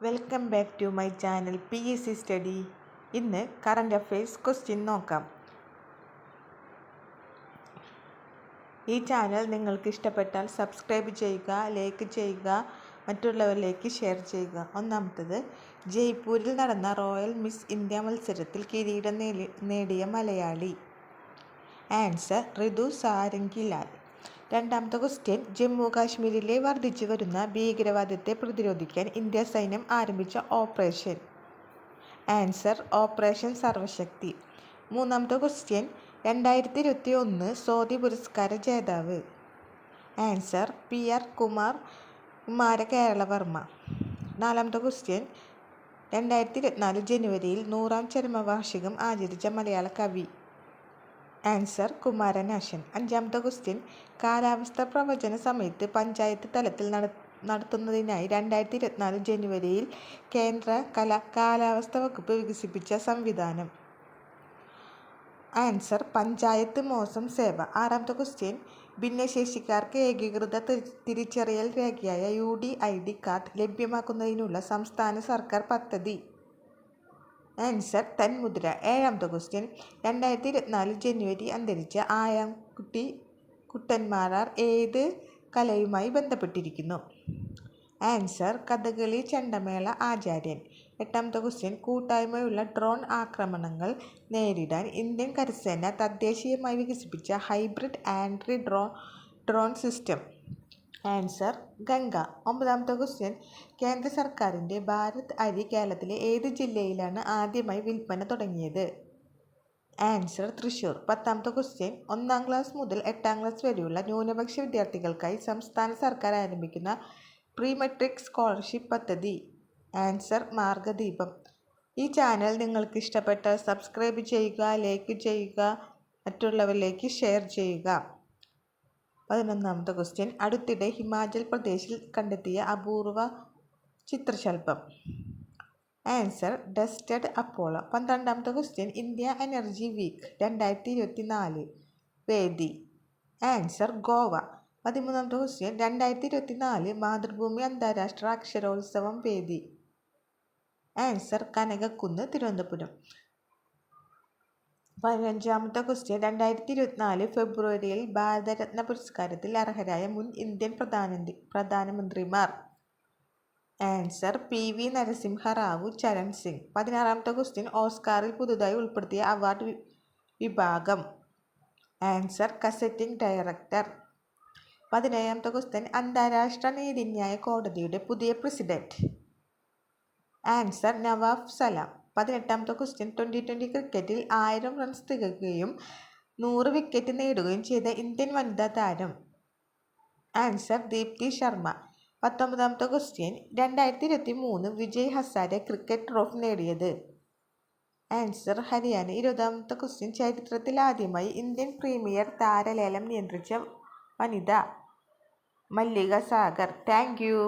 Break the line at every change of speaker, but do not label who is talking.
Welcome back to my channel PSC study. ഇന്ന് current affairs question നോക്കാം. ഈ channel നിങ്ങൾക്ക് ഇഷ്ടപ്പെട്ടാൽ സബ്സ്ക്രൈബ് ചെയ്യുക, ലൈക്ക് ചെയ്യുക, മറ്റുള്ളവരിലേക്ക് ഷെയർ ചെയ്യുക. ഒന്നാമത്തത്, ജയ്പൂരിൽ നടന്ന റോയൽ മിസ് ഇന്ത്യ മത്സരത്തിൽ കിരീടം നേടിയ മലയാളി. ആൻസർ ഋതു സാരംഗിലാൽ. രണ്ടാമത്തെ ക്വസ്റ്റ്യൻ, ജമ്മു കാശ്മീരിലെ വർദ്ധിച്ചു വരുന്ന ഭീകരവാദത്തെ പ്രതിരോധിക്കാൻ ഇന്ത്യ സൈന്യം ആരംഭിച്ച ഓപ്പറേഷൻ. Answer operation സർവശക്തി. മൂന്നാമത്തെ ക്വസ്റ്റ്യൻ, 2021 സ്വാതി പുരസ്കാര ജേതാവ്. ആൻസർ PR കുമാര കേരളവർമ്മ. നാലാമത്തെ ക്വസ്റ്റ്യൻ, 2024 ജനുവരിയിൽ 100ാം ചരമവാർഷികം ആചരിച്ച മലയാള കവി. ആൻസർ കുമാരനാശൻ. അഞ്ചാമത്തെ ക്വസ്റ്റ്യൻ, കാലാവസ്ഥ പ്രവചന സമയത്ത് പഞ്ചായത്ത് തലത്തിൽ നടത്തുന്നതിനായി 2024 ജനുവരിയിൽ കേന്ദ്ര കാലാവസ്ഥ വകുപ്പ് വികസിപ്പിച്ച സംവിധാനം. ആൻസർ പഞ്ചായത്ത് മോസം സേവ. ആറാമത്തെ ക്വസ്റ്റ്യൻ, ഭിന്നശേഷിക്കാർക്ക് ഏകീകൃത തിരിച്ചറിയൽ രേഖയായ UDID കാർഡ് ലഭ്യമാക്കുന്നതിനുള്ള സംസ്ഥാന സർക്കാർ പദ്ധതി. ആൻസർ തന്മുദ്ര. ഏഴാമത്തെ ക്വസ്റ്റ്യൻ, 2024 ജനുവരി അന്തരിച്ച ആയാംകുട്ടി കുട്ടന്മാരാർ ഏത് കലയുമായി ബന്ധപ്പെട്ടിരിക്കുന്നു? ആൻസർ കഥകളി ചെണ്ടമേള ആചാര്യൻ. എട്ടാമത്തെ ക്വസ്റ്റ്യൻ, കൂട്ടായ്മയുള്ള ഡ്രോൺ ആക്രമണങ്ങൾ നേരിടാൻ ഇന്ത്യൻ കരസേന തദ്ദേശീയമായി വികസിപ്പിച്ച hybrid anti drone system. Answer Ganga. ഒമ്പതാമത്തെ ക്വസ്റ്റ്യൻ, കേന്ദ്ര സർക്കാരിൻ്റെ ഭാരത് അരി കേരളത്തിലെ ഏത് ജില്ലയിലാണ് ആദ്യമായി വിൽപ്പന തുടങ്ങിയത്? ആൻസർ തൃശ്ശൂർ. പത്താമത്തെ ക്വസ്റ്റ്യൻ, 1ാം ക്ലാസ് മുതൽ 8ാം ക്ലാസ് വരെയുള്ള ന്യൂനപക്ഷ വിദ്യാർത്ഥികൾക്കായി സംസ്ഥാന സർക്കാർ ആരംഭിക്കുന്ന പ്രീ മെട്രിക് സ്കോളർഷിപ്പ് പദ്ധതി. ആൻസർ മാർഗദീപം. ഈ ചാനൽ നിങ്ങൾക്ക് ഇഷ്ടപ്പെട്ടാൽ സബ്സ്ക്രൈബ് ചെയ്യുക, ലൈക്ക് ചെയ്യുക, മറ്റുള്ളവരിലേക്ക് ഷെയർ ചെയ്യുക. 11ാമത്തെ ക്വസ്റ്റ്യൻ, അടുത്തിടെ ഹിമാചൽ പ്രദേശിൽ കണ്ടെത്തിയ അപൂർവ ചിത്രശലഭം. Answer dusted Apollo. 12ാമത്തെ ക്വസ്റ്റ്യൻ, ഇന്ത്യ എനർജി വീക്ക് 2024 വേദി. ആൻസർ ഗോവ. 13ാമത്തെ ക്വസ്റ്റ്യൻ, 2024 മാതൃഭൂമി അന്താരാഷ്ട്ര അക്ഷരോത്സവം വേദി. ആൻസർ കനകക്കുന്ന്, തിരുവനന്തപുരം. 15ാമത്തെ ക്വസ്റ്റ്യൻ, 2024 ഫെബ്രുവരിയിൽ ഭാരതരത്ന പുരസ്കാരത്തിൽ അർഹരായ മുൻ ഇന്ത്യൻ പ്രധാനമന്ത്രിമാർ. Answer PV Narasimha Rao, Charan Singh. 16ാമത്തെ ക്വസ്റ്റ്യൻ, ഓസ്കാറിൽ പുതുതായി ഉൾപ്പെടുത്തിയ അവാർഡ് വിഭാഗം. Answer casting director. 17ാമത്തെ ക്വസ്റ്റ്യൻ, അന്താരാഷ്ട്ര നീതിന്യായ കോടതിയുടെ പുതിയ പ്രസിഡന്റ്. Answer Nawaf Salam. 18ാമത്തെ ക്വസ്റ്റ്യൻ, 2020 ക്രിക്കറ്റിൽ 1000 റൺസ് തികയ്ക്കുകയും 100 വിക്കറ്റ് നേടുകയും ചെയ്ത ഇന്ത്യൻ വനിതാ താരം. ആൻസർ ദീപ്തി ശർമ്മ. 19ാമത്തെ question, 2023 Vijay Hazare cricket trophy നേടിയത്. ആൻസർ ഹരിയാന. 20ാമത്തെ ക്വസ്റ്റ്യൻ, ചരിത്രത്തിൽ ആദ്യമായി ഇന്ത്യൻ പ്രീമിയർ താരലേലം നിയന്ത്രിച്ച വനിത. മല്ലിക സാഗർ. Thank U.